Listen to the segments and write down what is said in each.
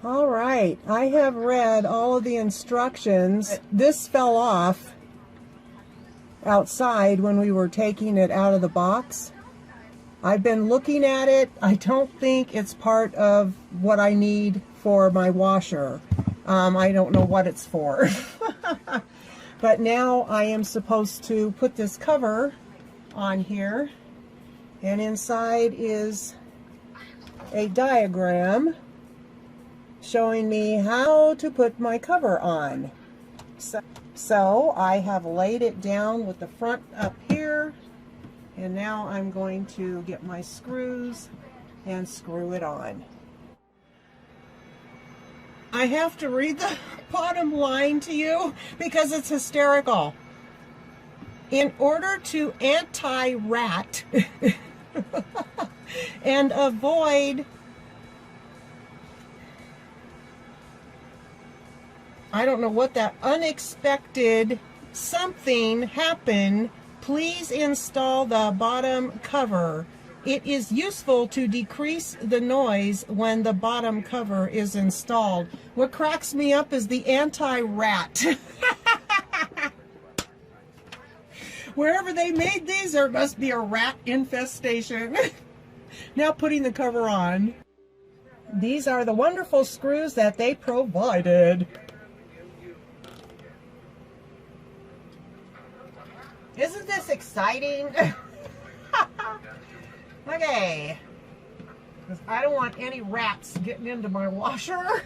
All right, I have read all of the instructions. This fell off outside when we were taking it out of the box. I've been looking at it. I don't think it's part of what I need for my washer. I don't know what it's for. But now I am supposed to put this cover on here, and inside is a diagram showing me how to put my cover on. So I have laid it down with the front up here, and now I'm going to get my screws and screw it on. I have to read the bottom line to you because it's hysterical. In order to anti-rat and avoid, I don't know what that unexpected something happened, please install the bottom cover. It is useful to decrease the noise when the bottom cover is installed. What cracks me up is the anti-rat. Wherever they made these, there must be a rat infestation. Now putting the cover on. These are the wonderful screws that they provided. Isn't this exciting? Okay. Because I don't want any rats getting into my washer.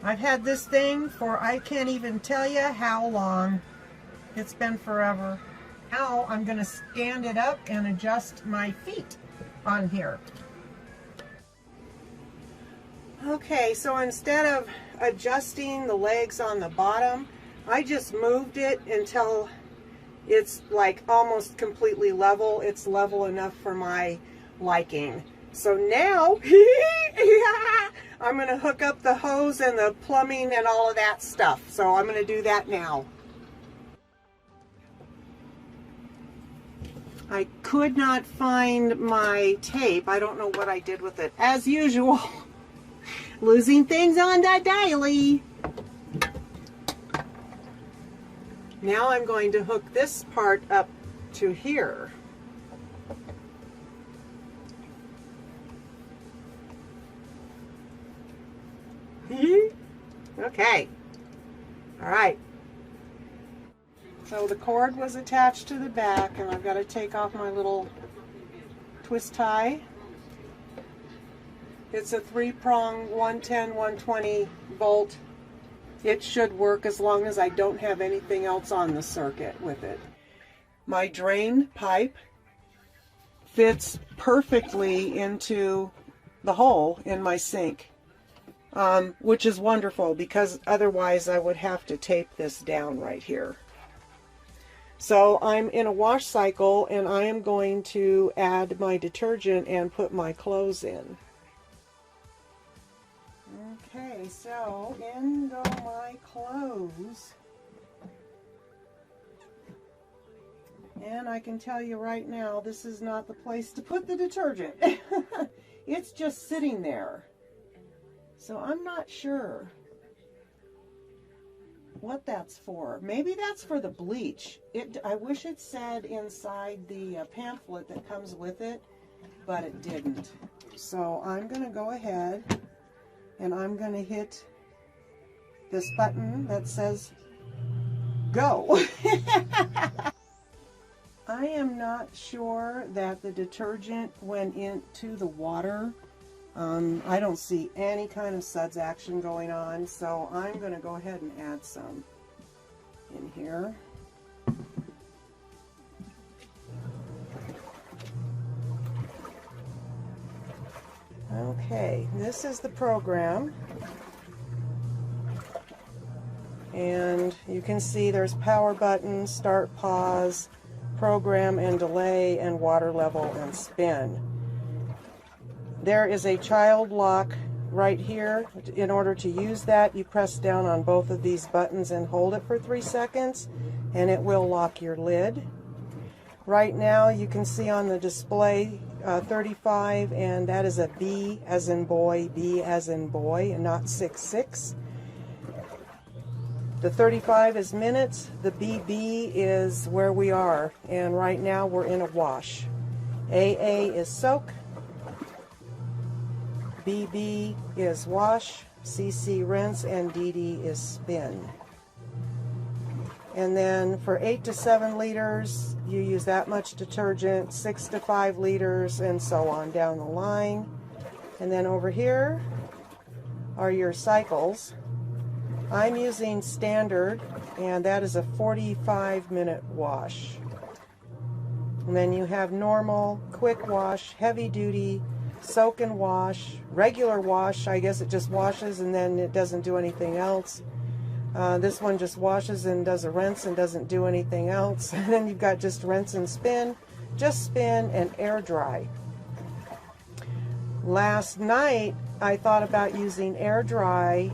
I've had this thing for I can't even tell you how long. It's been forever. Now I'm going to stand it up and adjust my feet on here. Okay, so instead of adjusting the legs on the bottom, I just moved it until it's like almost completely level. It's level enough for my liking. So now I'm going to hook up the hose and the plumbing and all of that stuff. So I'm going to do that now. I could not find my tape. I don't know what I did with it. As usual, losing things on the daily. Now I'm going to hook this part up to here. Okay. All right. So the cord was attached to the back, and I've got to take off my little twist tie. It's a 3-prong 110, 120 volt. It should work as long as I don't have anything else on the circuit with it. My drain pipe fits perfectly into the hole in my sink, which is wonderful because otherwise I would have to tape this down right here. So I'm in a wash cycle, and I am going to add my detergent and put my clothes in. Okay, so in go my clothes. And I can tell you right now, this is not the place to put the detergent. It's just sitting there. So I'm not sure what that's for. Maybe that's for the bleach. I wish it said inside the pamphlet that comes with it, but it didn't. So I'm going to go ahead and I'm going to hit this button that says go. I am not sure that the detergent went into the water. I don't see any kind of suds action going on, so I'm going to go ahead and add some in here. Okay, this is the program, and you can see there's power button, start, pause, program and delay, and water level and spin. There is a child lock right here. In order to use that, you press down on both of these buttons and hold it for 3 seconds, and it will lock your lid. Right now you can see on the display 35, and that is a B as in boy, B as in boy, and not 66. The 35 is minutes, the BB is where we are, and right now we're in a wash. AA is soak, BB is wash, CC rinse, and DD is spin. And then for 8 to 7 liters, you use that much detergent, 6 to 5 liters, and so on down the line. And then over here are your cycles. I'm using standard, and that is a 45-minute wash. And then you have normal, quick wash, heavy duty, soak and wash, regular wash. I guess it just washes and then it doesn't do anything else. This one just washes and does a rinse and doesn't do anything else. And then you've got just rinse and spin, just spin, and air dry. Last night I thought about using air dry,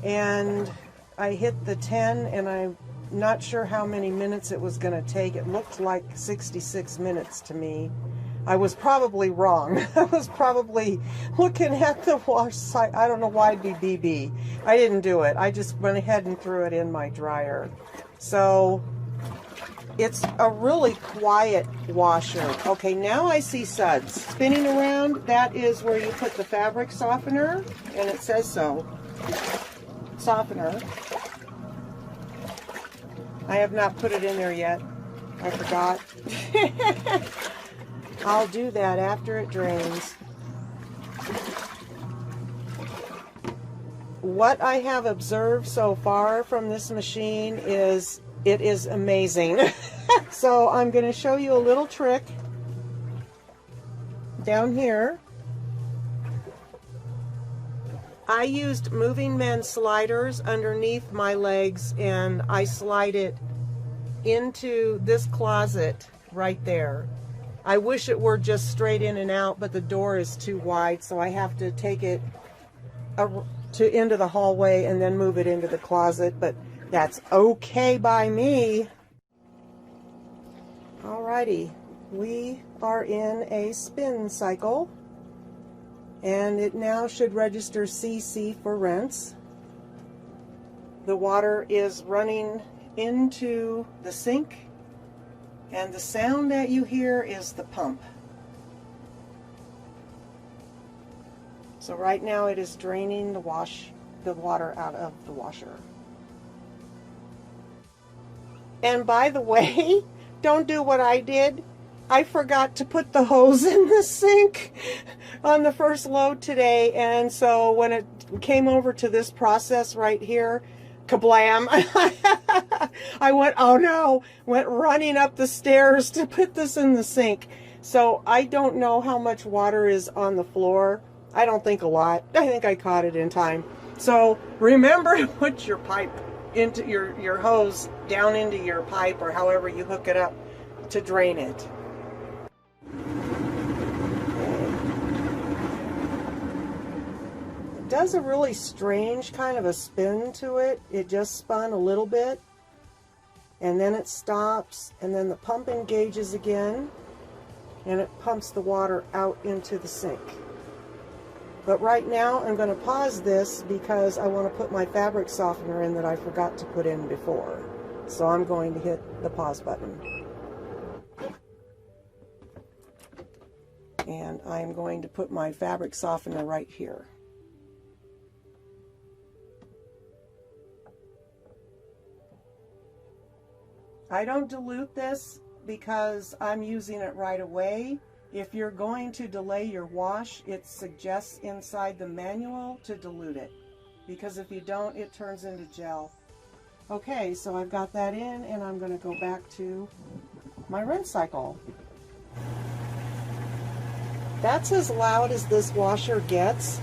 and I hit the 10, and I'm not sure how many minutes it was going to take. It looked like 66 minutes to me. I was probably wrong. I was probably looking at the wash site. I don't know why it'd be BB. I didn't do it. I just went ahead and threw it in my dryer. So it's a really quiet washer. Okay, now I see suds spinning around. That is where you put the fabric softener, and it says so. Softener. I have not put it in there yet. I forgot. I'll do that after it drains. What I have observed so far from this machine is it is amazing. So I'm going to show you a little trick down here. I used moving men sliders underneath my legs, and I slide it into this closet right there. I wish it were just straight in and out, but the door is too wide, so I have to take it into the hallway and then move it into the closet, but that's okay by me. Alrighty, we are in a spin cycle, and it now should register CC for rinse. The water is running into the sink, and the sound that you hear is the pump. So right now it is draining the water out of the washer. And by the way, don't do what I did. I forgot to put the hose in the sink on the first load today, and so when it came over to this process right here, kablam! I went, oh no, went running up the stairs to put this in the sink. So I don't know how much water is on the floor. I don't think a lot. I think I caught it in time. So remember to put your pipe into your hose down into your pipe, or however you hook it up to drain it. It does a really strange kind of a spin to it. It just spun a little bit, and then it stops, and then the pump engages again, and it pumps the water out into the sink. But right now I'm going to pause this because I want to put my fabric softener in that I forgot to put in before. So I'm going to hit the pause button. And I'm going to put my fabric softener right here. I don't dilute this because I'm using it right away. If you're going to delay your wash, it suggests inside the manual to dilute it, because if you don't, it turns into gel. Okay, so I've got that in, and I'm going to go back to my rinse cycle. That's as loud as this washer gets.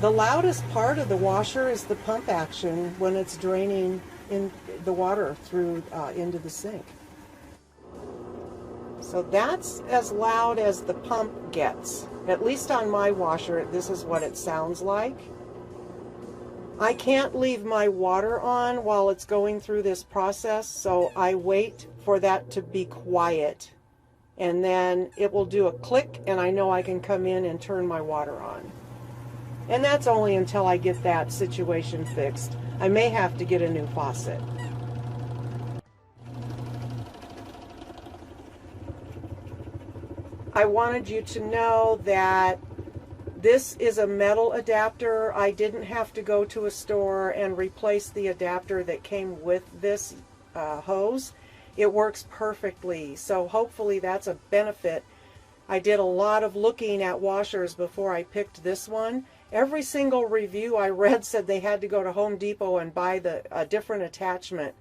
The loudest part of the washer is the pump action when it's draining in the water through into the sink. So So that's as loud as the pump gets. At least on my washer, this is what it sounds like. I can't leave my water on while it's going through this process, so I wait for that to be quiet. And then it will do a click, and I know I can come in and turn my water on. And that's only until I get that situation fixed. I may have to get a new faucet. I wanted you to know that this is a metal adapter. I didn't have to go to a store and replace the adapter that came with this hose. It works perfectly, so hopefully that's a benefit. I did a lot of looking at washers before I picked this one. Every single review I read said they had to go to Home Depot and buy a different attachment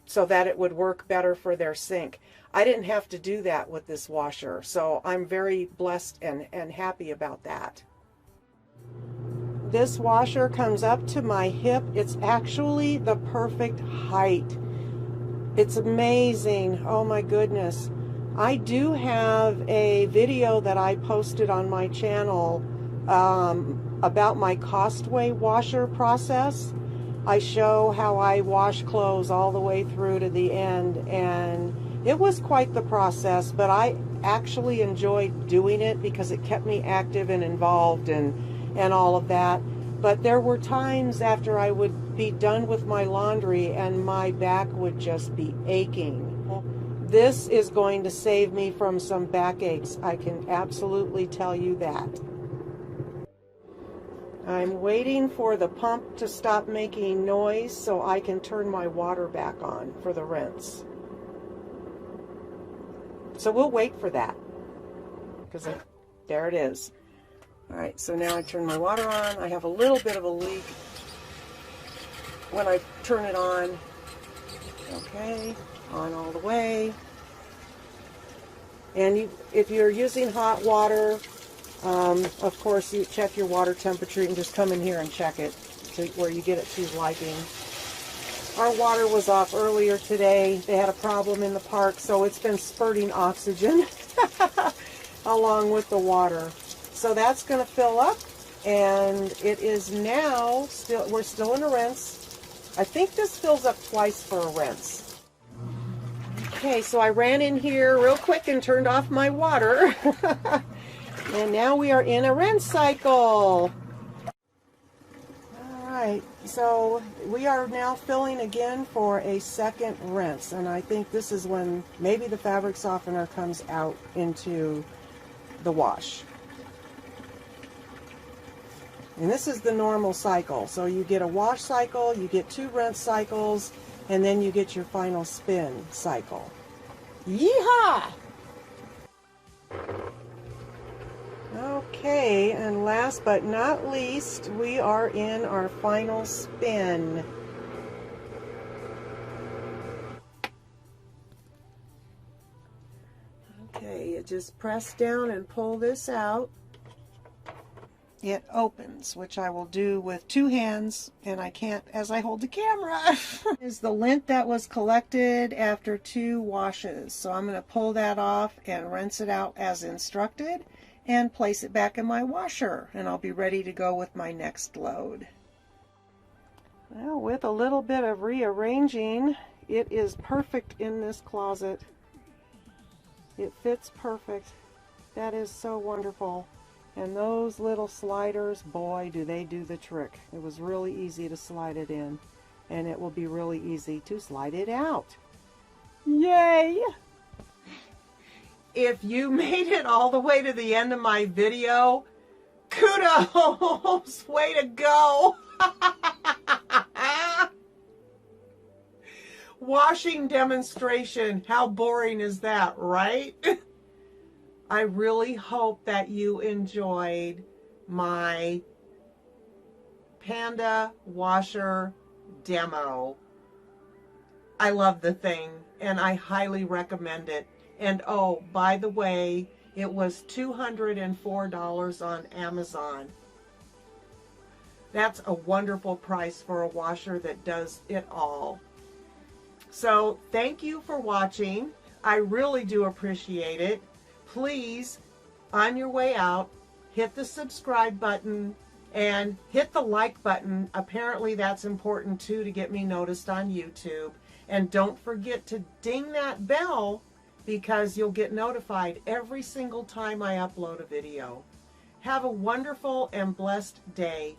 so that it would work better for their sink. I didn't have to do that with this washer, so I'm very blessed and happy about that. This washer comes up to my hip. It's actually the perfect height. It's amazing. Oh my goodness. I do have a video that I posted on my channel about my Costway washer process. I show how I wash clothes all the way through to the end, and it was quite the process, but I actually enjoyed doing it because it kept me active and involved and all of that. But there were times after I would be done with my laundry and my back would just be aching. This is going to save me from some backaches. I can absolutely tell you that. I'm waiting for the pump to stop making noise so I can turn my water back on for the rinse. So we'll wait for that, because there it is. All right, so now I turn my water on. I have a little bit of a leak when I turn it on. Okay, on all the way. And if you're using hot water, of course you check your water temperature. You can just come in here and check it to where you get it to your liking. Our water was off earlier today. They had a problem in the park, so it's been spurting oxygen along with the water. So that's going to fill up, and it is now we're still in a rinse. I think this fills up twice for a rinse. Okay, so I ran in here real quick and turned off my water. And now we are in a rinse cycle. Alright, so we are now filling again for a second rinse, and I think this is when maybe the fabric softener comes out into the wash. And this is the normal cycle. So you get a wash cycle, you get 2 rinse cycles, and then you get your final spin cycle. Yeehaw! Okay, and last but not least, we are in our final spin. Okay, you just press down and pull this out. It opens, which I will do with 2 hands, and I can't as I hold the camera. Is the lint that was collected after 2 washes. So I'm going to pull that off and rinse it out as instructed and place it back in my washer, and I'll be ready to go with my next load. Well, with a little bit of rearranging, it is perfect in this closet. It fits perfect. That is so wonderful. And those little sliders, boy, do they do the trick. It was really easy to slide it in, and it will be really easy to slide it out. Yay! If you made it all the way to the end of my video, kudos! Way to go! Washing demonstration. How boring is that, right? I really hope that you enjoyed my Panda washer demo. I love the thing, and I highly recommend it. And oh, by the way, it was $204 on Amazon. That's a wonderful price for a washer that does it all. So thank you for watching. I really do appreciate it. Please, on your way out, hit the subscribe button and hit the like button. Apparently that's important too to get me noticed on YouTube. And don't forget to ding that bell because you'll get notified every single time I upload a video. Have a wonderful and blessed day.